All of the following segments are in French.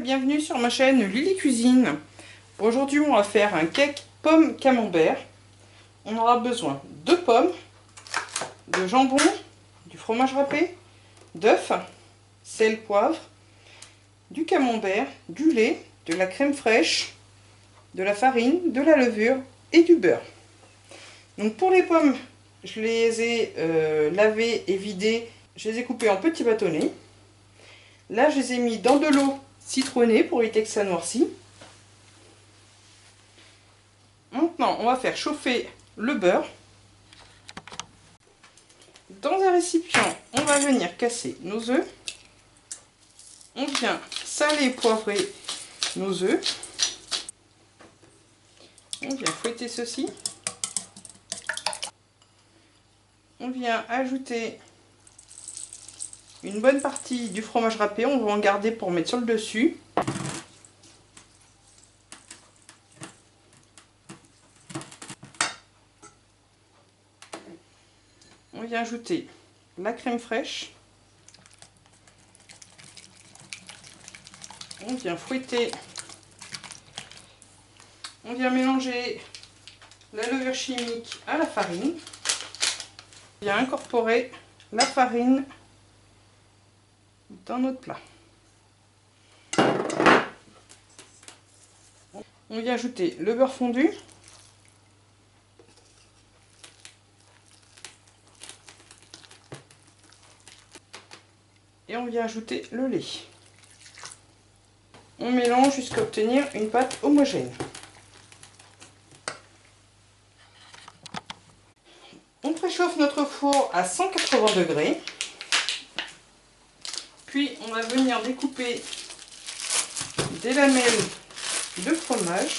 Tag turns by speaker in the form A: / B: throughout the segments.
A: bienvenue sur ma chaîne Lily Cuisine. Aujourd'hui on va faire un cake pomme camembert. On aura besoin de pommes, de jambon, du fromage râpé, d'œufs, sel, poivre, du camembert, du lait, de la crème fraîche, de la farine, de la levure et du beurre. Donc pour les pommes, je les ai lavées et vidées, je les ai coupées en petits bâtonnets. Là je les ai mis dans de l'eau citronnée pour éviter que ça noircisse. Maintenant on va faire chauffer le beurre. Dans un récipient, on va venir casser nos œufs. On vient saler et poivrer nos œufs. On vient fouetter ceci. On vient ajouter une bonne partie du fromage râpé. On va en garder pour mettre sur le dessus. On vient ajouter la crème fraîche. On vient fouetter. On vient mélanger la levure chimique à la farine. On vient incorporer la farine dans notre plat. On vient ajouter le beurre fondu. Et on vient ajouter le lait. On mélange jusqu'à obtenir une pâte homogène. On préchauffe notre four à 180 degrés. Puis on va venir découper des lamelles de fromage.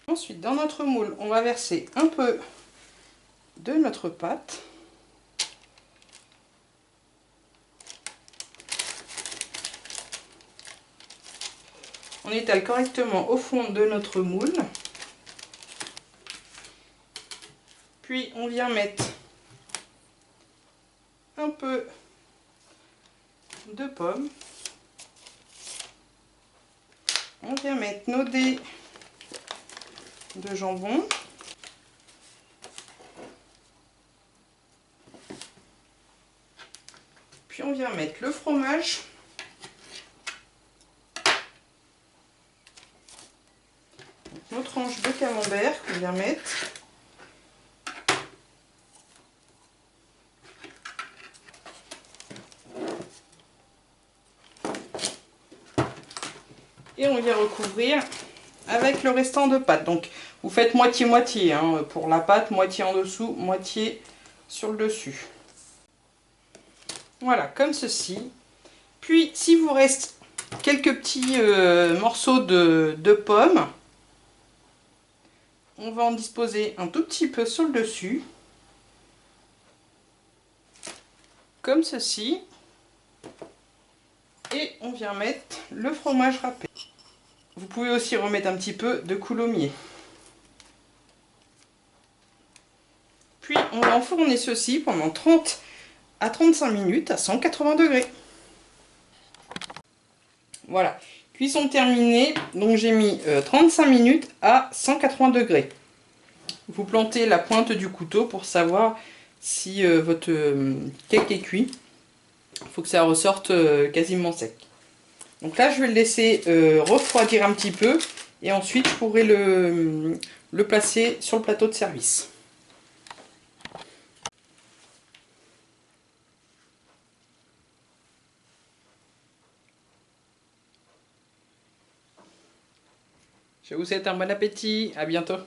A: Ensuite, dans notre moule, on va verser un peu de notre pâte. On étale correctement au fond de notre moule. Puis on vient mettre un peu de pommes. On vient mettre nos dés de jambon. Puis on vient mettre le fromage. Nos tranches de camembert qu'on vient mettre. Et on vient recouvrir avec le restant de pâte. Donc vous faites moitié-moitié hein, pour la pâte, moitié en dessous, moitié sur le dessus. Voilà, comme ceci. Puis s'il vous reste quelques petits morceaux de pommes, on va en disposer un tout petit peu sur le dessus. Comme ceci. Et on vient mettre le fromage râpé. Vous pouvez aussi remettre un petit peu de coulommiers. Puis on va enfourner ceci pendant 30 à 35 minutes à 180 degrés. Voilà, cuisson terminée. Donc j'ai mis 35 minutes à 180 degrés. Vous plantez la pointe du couteau pour savoir si votre cake est cuit. Il faut que ça ressorte quasiment sec. Donc là, je vais le laisser refroidir un petit peu et ensuite je pourrai le placer sur le plateau de service. Je vous souhaite un bon appétit, à bientôt.